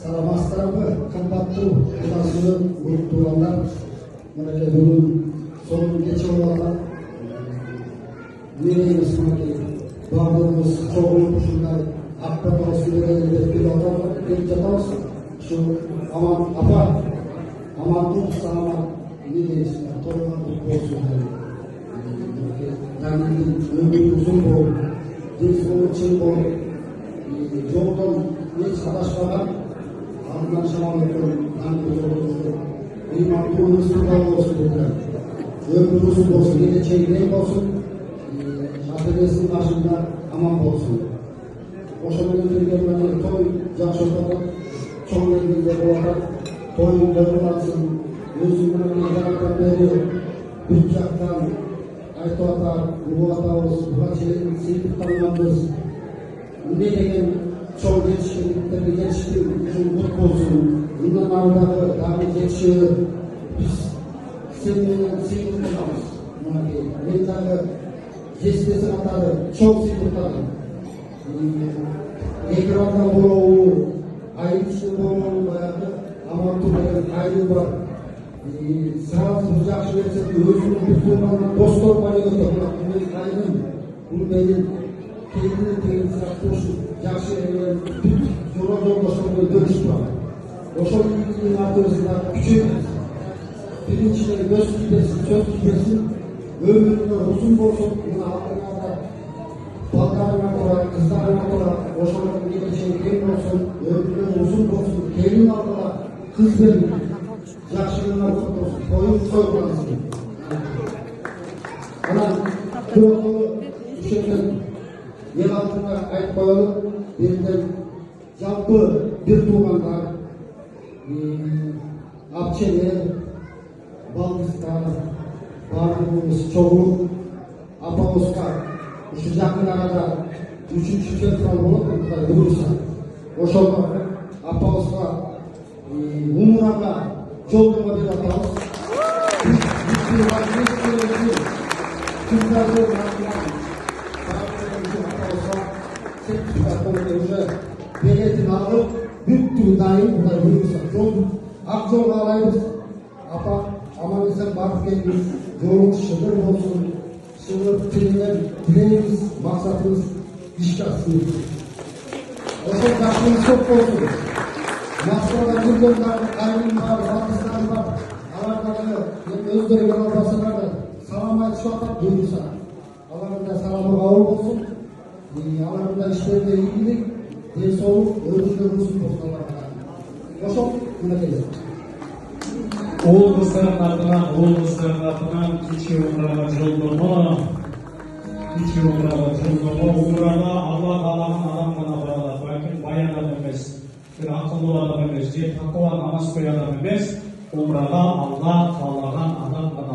Саламатсыздарбы, кымбаттуу кудасынын уруктуугандар. Мынакей бүгүн сонун кече болуп атат. Мерейибиз мынакей баардыгыбыз чогулуп ушундай акбаталы сүйлөгөнү деп келип жатабыз. Ушу аман апа, амандык, саламат мерейибиз толгон болсун. Жаңылдын өмүрү узун болуп, денсаулыгы чың болуп, жолдон эч адашпаган Allah'ın şamanlıkları, nanlıkları, imanlığımız kurbanı olsun dediler. Ömrümüzün olsun, geleceğin olsun, atölyesinin başında aman olsun. Oşanın ötürgenlerine toy, жақсы otaqat, çoğun elinde boğatat, toyun dövülatsın, özümün jaratan beri, bir жақtan aytı atar, bu atağımız, buna çeyin, silip tanımanımız, ne degen çoğu yetişkinlikleri yetişkin üçün mutlu olsun. Bundan aradağı dahi yetişiyor. Biz seninle sevgili olmamız. Ben dahi yetişmesin atarı çok sevgili atarı. Ekranda buluğu, ayın içinde buluğu bayağı aman tuğlayın ayrı var. Sağlıksız жақсы versen özünün bir tuğmanla dost olmayı götür. Bunu benim kendini tegin sıraktı olsun. Жақсы зора жолдошуңду дөрүш бар. Ошол ийгилигин артыбызда күчөйбүз. Биринчиден көз тийбесин, сөз тийбесин, өмүрүңөр узун болсун, мына алдыңарда балдарыңар турат, кыздарыңар турат, ошолордун келечеги кең болсун, өмүрүңөр узун болсун, келин алдыла кыз берип, жакшылыгыңар болсун, тоюң койгансың. Анан бирок ушенден ел алдында айтып коелу, бирден жалпы бир туугандар, апчелер, балдыздар, баардыгыбыз чогулуп апабызга ушу жакын арада 3-февраль болот, Кудай буйруса. Ошого апабызга умурага жолдомо берип атабыз. Уже билетин алып, бүттү дайын, Кудай буйруса. Ак жолго алайбыз. Апа, аман эсен барып келиңиз, жолуңуз шыгыр болсун, шыгыр тилинен тилейбиз, максатыбыз ишке ашсын. Ошол жакшылык көп болсун. Максатка жүргөн кайрым бар, батыстар бар. Алар дагы өздөрү келе албасалар да салам айтышып атат буйруса. Алардын да саламы кабыл болсун. Аларда işlerinde ilgilik, densoğuk, özgürlüğümüzün bozmalarına. Ошол мынакей. Oğullarının артынан кече умрага жолдомо. Умрага Алла каалаган адам гана бара алат. Балким бай адам эмес, бир акылдуу адам эмес, же такыба намаз кой адам эмес. Умрага Алла каалаган адам гана